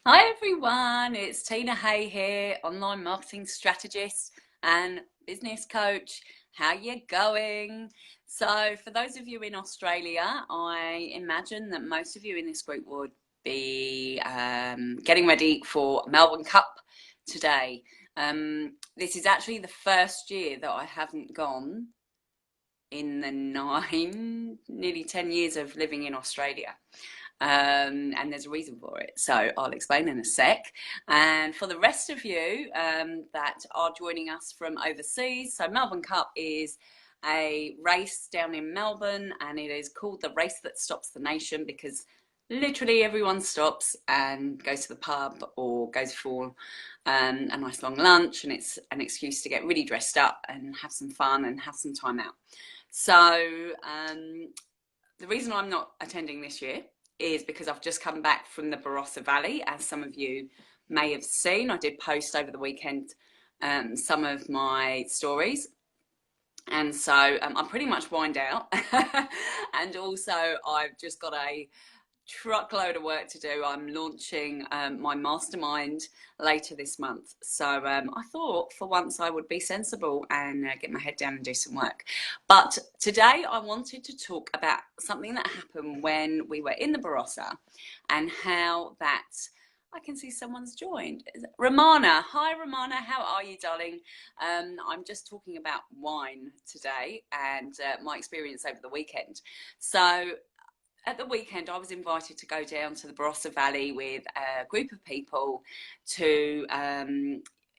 Hi everyone, it's Tina Hay here, online marketing strategist and business coach. How you going? So for those of you in Australia, I imagine that most of you in this group would be getting ready for Melbourne Cup today. This is actually the first year that I haven't gone in the nearly 10 years of living in Australia. And there's a reason for it. So I'll explain in a sec. And for the rest of you that are joining us from overseas, so Melbourne Cup is a race down in Melbourne, and it is called the Race That Stops the Nation because literally everyone stops and goes to the pub or goes for a nice long lunch, and it's an excuse to get really dressed up and have some fun and have some time out. So the reason I'm not attending this year is because I've just come back from the Barossa Valley, as some of you may have seen. I did post over the weekend some of my stories. And so I'm pretty much wined out. And also I've just got a truckload of work to do. I'm launching my mastermind later this month. So I thought for once I would be sensible and get my head down and do some work. But today I wanted to talk about something that happened when we were in the Barossa and how that I can see someone's joined. Ramana. Hi, Ramana. How are you, darling? I'm just talking about wine today and my experience over the weekend. So at the weekend, I was invited to go down to the Barossa Valley with a group of people to,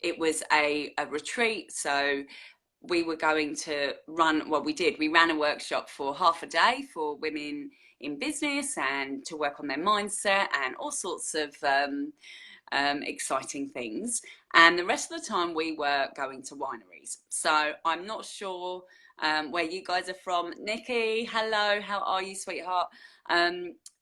it was a retreat. So we were going to run, well, we ran a workshop for half a day for women in business and to work on their mindset and all sorts of exciting things. And the rest of the time we were going to wineries. So I'm not sure where you guys are from. Nikki, hello, how are you, sweetheart?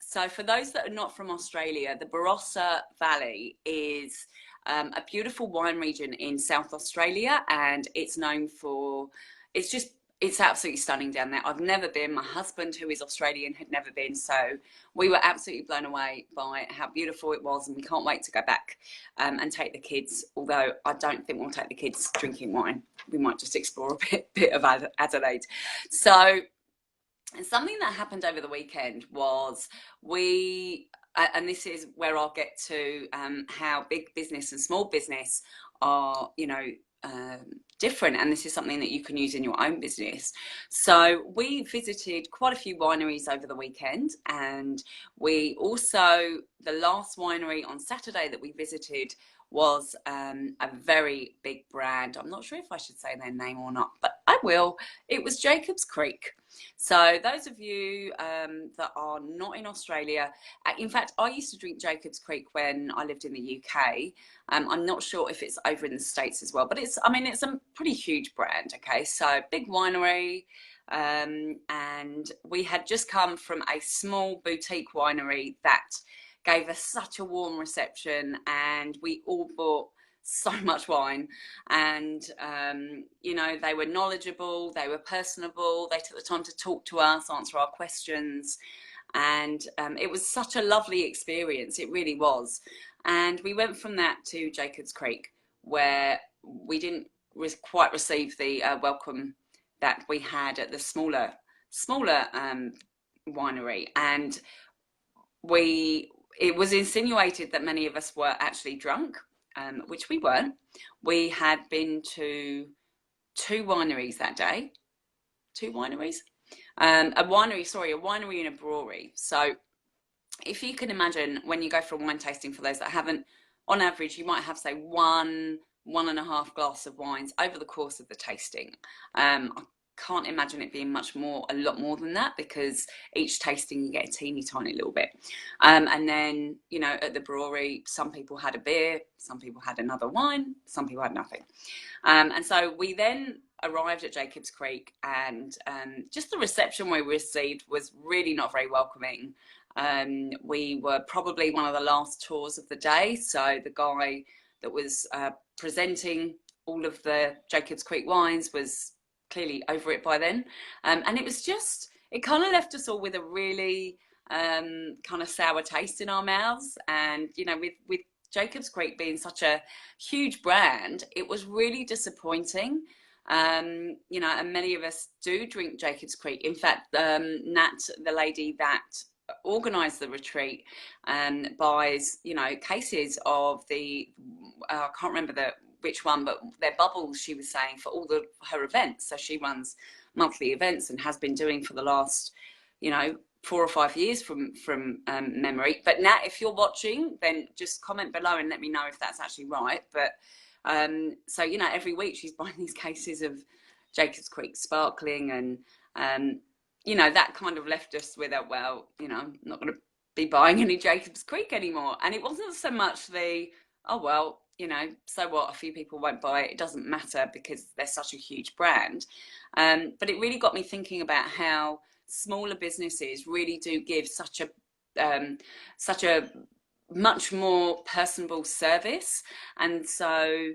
So for those that are not from Australia, the Barossa Valley is a beautiful wine region in South Australia, and it's known for, it's absolutely stunning down there. I've never been. My husband, who is Australian, had never been, so we were absolutely blown away by how beautiful it was, and we can't wait to go back and take the kids, although I don't think we'll take the kids drinking wine. We might just explore a bit of Adelaide. So something that happened over the weekend was and this is where I'll get to how big business and small business are, different, and this is something that you can use in your own business. So we visited quite a few wineries over the weekend, and we also, the last winery on Saturday that we visited was a very big brand. I'm not sure if I should say their name or not, but I will. It was Jacob's Creek. So those of you that are not in Australia, in fact, I used to drink Jacob's Creek when I lived in the UK. I'm not sure if it's over in the States as well, but it's a pretty huge brand. Okay, so big winery. And we had just come from a small boutique winery that gave us such a warm reception, and we all bought so much wine. And they were knowledgeable, they were personable, they took the time to talk to us, answer our questions, and it was such a lovely experience. It really was. And we went from that to Jacob's Creek, where we didn't quite receive the welcome that we had at the smaller winery. And it was insinuated that many of us were actually drunk, which we weren't. We had been to two wineries that day. Two wineries? A winery and a brewery. So if you can imagine, when you go for a wine tasting, for those that haven't, on average, you might have, say, one and a half glass of wines over the course of the tasting. I can't imagine it being a lot more than that, because each tasting you get a teeny tiny little bit. And then, at the brewery, some people had a beer, some people had another wine, some people had nothing. And so we then arrived at Jacob's Creek, and just the reception we received was really not very welcoming. We were probably one of the last tours of the day, so the guy that was presenting all of the Jacob's Creek wines was clearly over it by then, and it kind of left us all with a really kind of sour taste in our mouths. And with Jacob's Creek being such a huge brand, it was really disappointing. You know, and many of us do drink Jacob's Creek. In fact, Nat, the lady that organised the retreat, buys, you know, cases of the, I can't remember which one, but they're bubbles, she was saying, for all her events. So she runs monthly events and has been doing for the last, you know, 4 or 5 years from memory. But Nat, if you're watching, then just comment below and let me know if that's actually right. But so, you know, every week she's buying these cases of Jacob's Creek sparkling, and you know, that kind of left us with a, well, you know, I'm not going to be buying any Jacob's Creek anymore. And it wasn't so much the, oh well, you know, so what, a few people won't buy it, it doesn't matter because they're such a huge brand. But it really got me thinking about how smaller businesses really do give such a much more personable service. And so,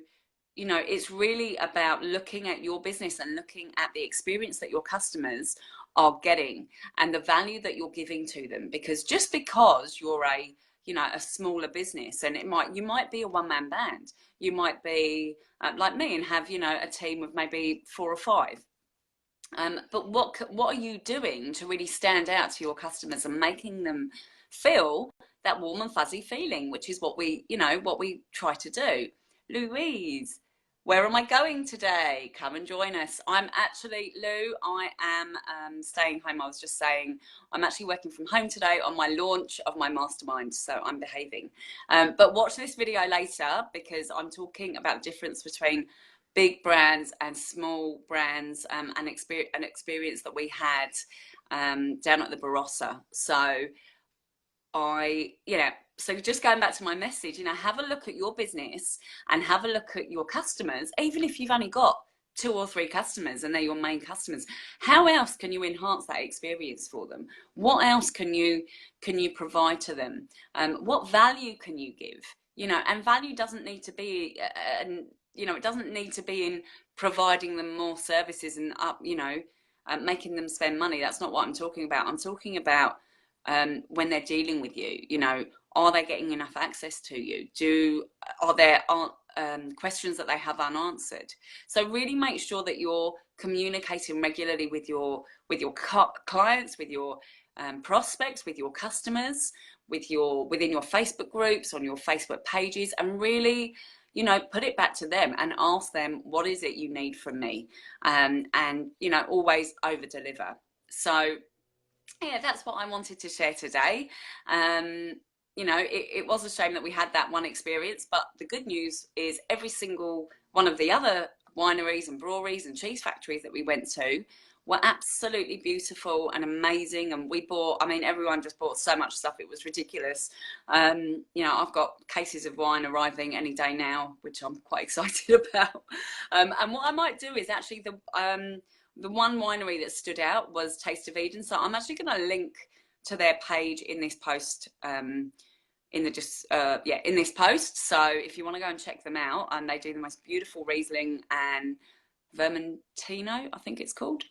you know, it's really about looking at your business and looking at the experience that your customers are getting and the value that you're giving to them. Because just because you're a, you know, a smaller business, and you might be a one-man band, you might be like me and have, you know, a team of maybe 4 or 5. But what are you doing to really stand out to your customers and making them feel that warm and fuzzy feeling, which is what we, you know, what we try to do. Louise, where am I going today? Come and join us. I'm actually, Lou, I am staying home. I was just saying, I'm actually working from home today on my launch of my mastermind, so I'm behaving. But watch this video later because I'm talking about the difference between big brands and small brands, an experience that we had down at the Barossa. So so just going back to my message, you know, have a look at your business and have a look at your customers, even if you've only got 2 or 3 customers and they're your main customers. How else can you enhance that experience for them? What else can you provide to them? What value can you give? You know, and value doesn't need to be, you know, it doesn't need to be in providing them more services and making them spend money. That's not what I'm talking about. I'm talking about when they're dealing with you, you know, are they getting enough access to you? Are there questions that they have unanswered? So really make sure that you're communicating regularly with your clients, with your prospects, with your customers, within your Facebook groups, on your Facebook pages, and really, you know, put it back to them and ask them, what is it you need from me? And you know, always over deliver. So yeah, that's what I wanted to share today. You know, it was a shame that we had that one experience, but the good news is every single one of the other wineries and breweries and cheese factories that we went to were absolutely beautiful and amazing. And we bought, I mean, everyone just bought so much stuff, it was ridiculous. You know, I've got cases of wine arriving any day now, which I'm quite excited about. And what I might do is actually the one winery that stood out was Taste of Eden. So I'm actually going to link to their page in this post, in this post. So if you want to go and check them out, and they do the most beautiful Riesling and Vermentino, I think it's called.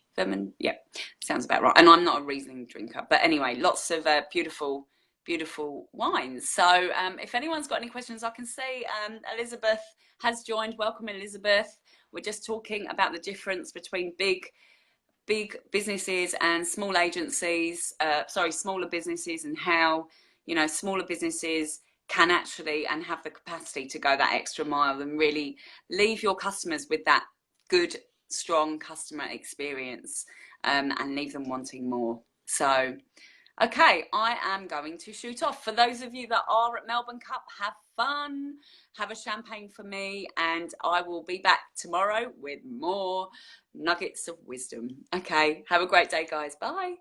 Yeah, sounds about right. And I'm not a Riesling drinker, but anyway, lots of beautiful wines. So if anyone's got any questions, I can see Elizabeth has joined. Welcome, Elizabeth. We're just talking about the difference between big businesses and small agencies, smaller businesses, and how, you know, smaller businesses can actually and have the capacity to go that extra mile and really leave your customers with that good, strong customer experience, and leave them wanting more. So, okay, I am going to shoot off. For those of you that are at Melbourne Cup, have fun, have a champagne for me, and I will be back tomorrow with more nuggets of wisdom. Okay, have a great day, guys. Bye.